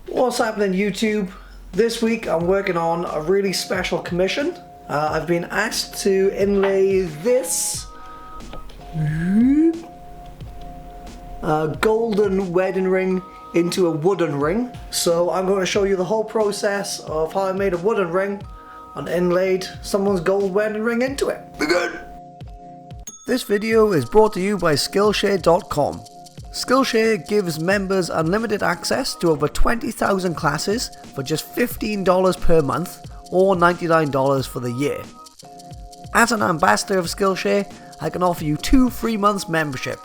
What's happening YouTube? This week I'm working on a really special commission. I've been asked to inlay this golden wedding ring into a wooden ring. So I'm going to show you the whole process of how I made a wooden ring and inlaid someone's gold wedding ring into it. Begin! This video is brought to you by Skillshare.com. Skillshare gives members unlimited access to over 20,000 classes for just $15 per month or $99 for the year. As an ambassador of Skillshare, I can offer you 2 free months membership.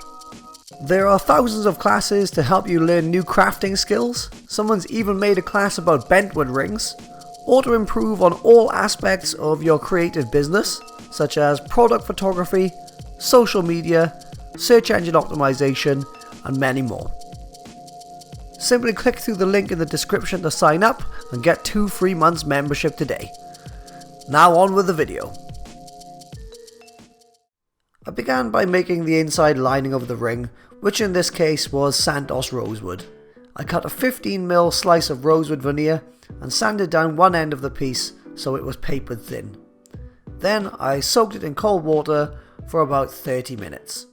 There are thousands of classes to help you learn new crafting skills. Someone's even made a class about bentwood rings, or to improve on all aspects of your creative business, such as product photography, social media, search engine optimization, and many more. Simply click through the link in the description to sign up and get 2 free months membership today. Now on with the video. I began by making the inside lining of the ring, which in this case was Santos rosewood. I cut a 15mm slice of rosewood veneer and sanded down one end of the piece so it was papered thin. Then I soaked it in cold water for about 30 minutes.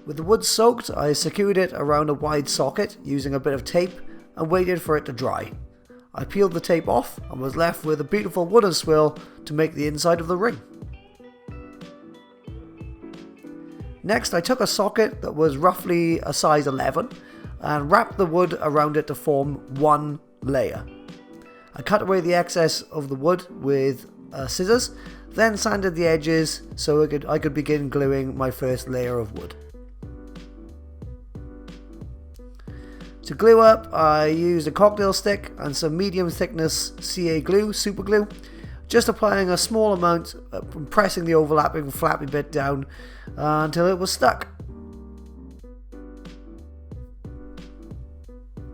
With the wood soaked, I secured it around a wide socket using a bit of tape and waited for it to dry. I peeled the tape off and was left with a beautiful wooden swill to make the inside of the ring. Next, I took a socket that was roughly a size 11 and wrapped the wood around it to form one layer. I cut away the excess of the wood with scissors, then sanded the edges so I could begin gluing my first layer of wood. To glue up, I used a cocktail stick and some medium thickness CA glue, super glue, just applying a small amount, pressing the overlapping flappy bit down until it was stuck.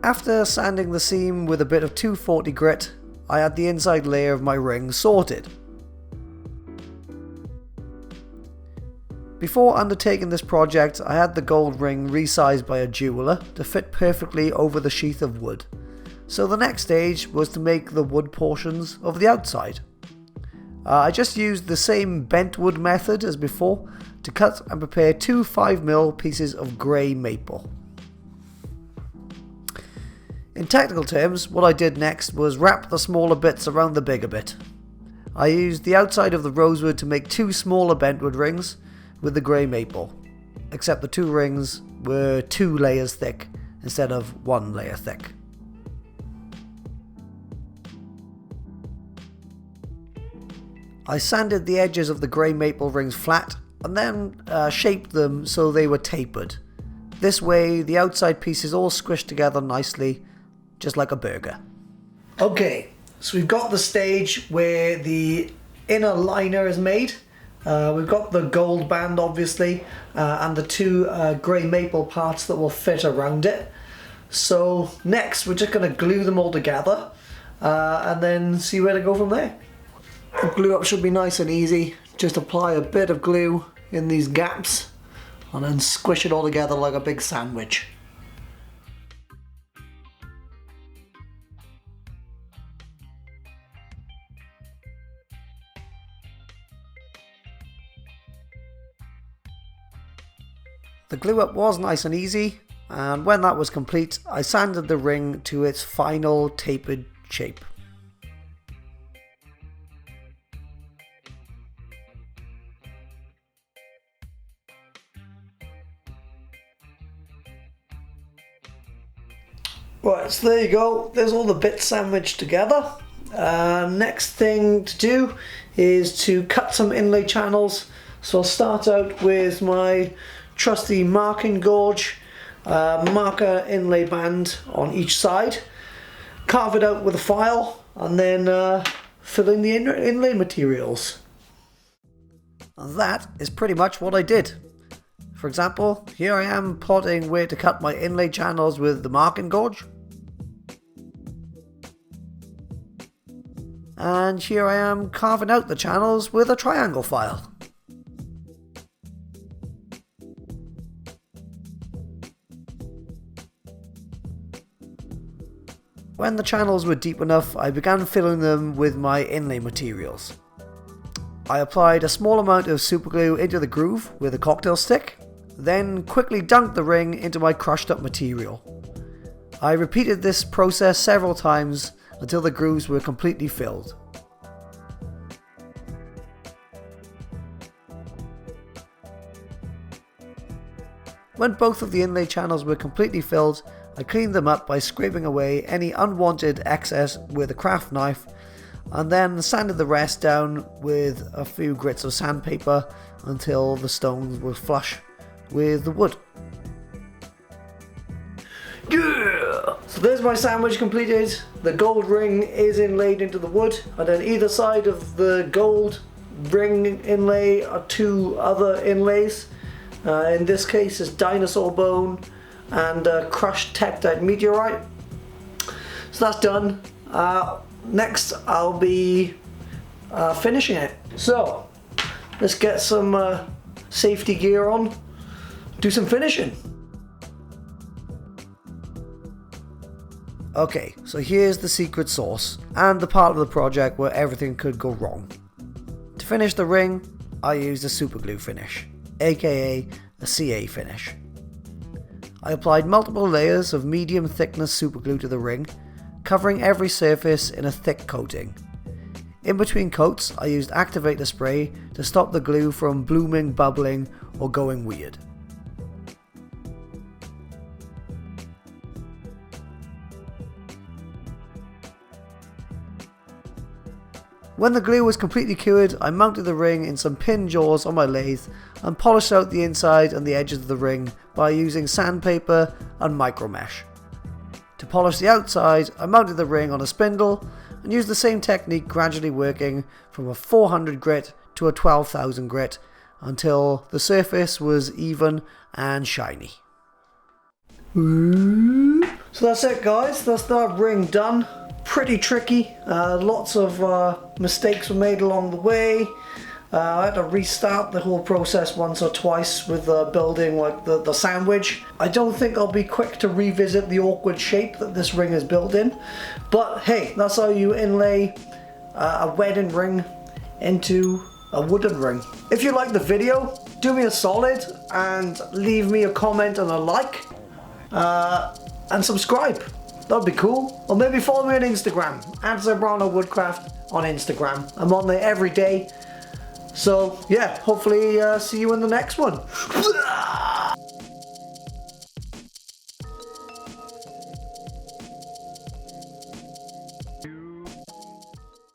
After sanding the seam with a bit of 240 grit, I had the inside layer of my ring sorted. Before undertaking this project, I had the gold ring resized by a jeweler to fit perfectly over the sheath of wood. So the next stage was to make the wood portions of the outside. I just used the same bent wood method as before to cut and prepare 2 5mm pieces of grey maple. In technical terms, what I did next was wrap the smaller bits around the bigger bit. I used the outside of the rosewood to make 2 smaller bentwood rings with the grey maple, except the 2 rings were 2 layers thick instead of 1 layer thick. I sanded the edges of the grey maple rings flat and then shaped them so they were tapered. This way the outside pieces all squished together nicely, just like a burger. Okay, so we've got the stage where the inner liner is made. We've got the gold band obviously and the 2 grey maple parts that will fit around it. So next we're just going to glue them all together and then see where to go from there. The glue up should be nice and easy. Just apply a bit of glue in these gaps and then squish it all together like a big sandwich. The glue up was nice and easy, and when that was complete, I sanded the ring to its final tapered shape. Right, so there you go, there's all the bits sandwiched together. Next thing to do is to cut some inlay channels. So I'll start out with my trusty marking gauge, marker inlay band on each side, carve it out with a file and then fill in the inlay materials. And that is pretty much what I did. For example, here I am plotting where to cut my inlay channels with the marking gauge. And here I am carving out the channels with a triangle file. When the channels were deep enough, I began filling them with my inlay materials. I applied a small amount of superglue into the groove with a cocktail stick, then quickly dunked the ring into my crushed up material. I repeated this process several times until the grooves were completely filled. When both of the inlay channels were completely filled, I cleaned them up by scraping away any unwanted excess with a craft knife, and then sanded the rest down with a few grits of sandpaper until the stones were flush with the wood. Yeah! So there's my sandwich completed. The gold ring is inlaid into the wood, and on either side of the gold ring inlay are two other inlays. In this case it's dinosaur bone and crushed tektite meteorite. So that's done. Next I'll be finishing it. So let's get some safety gear on, do some finishing. Okay, so here's the secret sauce and the part of the project where everything could go wrong. To finish the ring, I used a superglue finish, aka a CA finish. I applied multiple layers of medium thickness superglue to the ring, covering every surface in a thick coating. In between coats, I used activator spray to stop the glue from blooming, bubbling, or going weird. When the glue was completely cured, I mounted the ring in some pin jaws on my lathe and polished out the inside and the edges of the ring by using sandpaper and micro mesh. To polish the outside, I mounted the ring on a spindle and used the same technique, gradually working from a 400 grit to a 12,000 grit until the surface was even and shiny. So that's it guys, that's that ring done. Pretty tricky, lots of mistakes were made along the way. I had to restart the whole process once or twice with building like the sandwich. I don't think I'll be quick to revisit the awkward shape that this ring is built in, but hey, that's how you inlay a wedding ring into a wooden ring. If you like the video, do me a solid and leave me a comment and a like, and subscribe. That'd be cool. Or maybe follow me on Instagram, @ZebranoWoodcraft on Instagram. I'm on there every day. So yeah, hopefully see you in the next one.